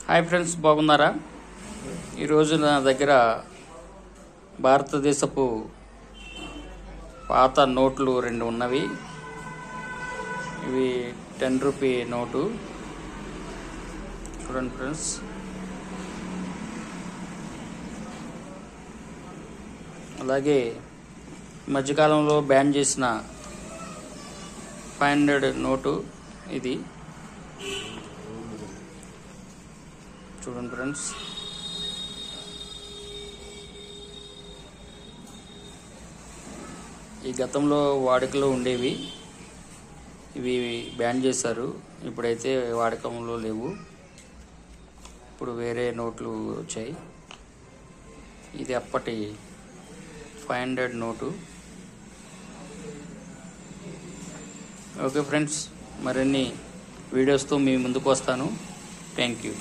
Hi friends, బాగున్నారా? ఈరోజు నా దగ్గర భారతదేశపు పాత నోట్లు రెండు ఉన్నవి. ఇవి 10 రూపీ నోటు. చూడండి ఫ్రెండ్స్, అలాగే మధ్యకాలంలో బ్యాన్ చేసిన 500 నోటు ఇది. చూడండి ఫ్రెండ్స్, ఈ గతంలో వాడుకలో ఉండేవి, ఇవి బ్యాన్ చేశారు. ఇప్పుడైతే వాడకంలో లేవు. ఇప్పుడు వేరే నోట్లు వచ్చాయి. ఇది అప్పటి 500 నోటు. ఓకే ఫ్రెండ్స్, మరిన్ని వీడియోస్తో మీ ముందుకు వస్తాను. Thank you.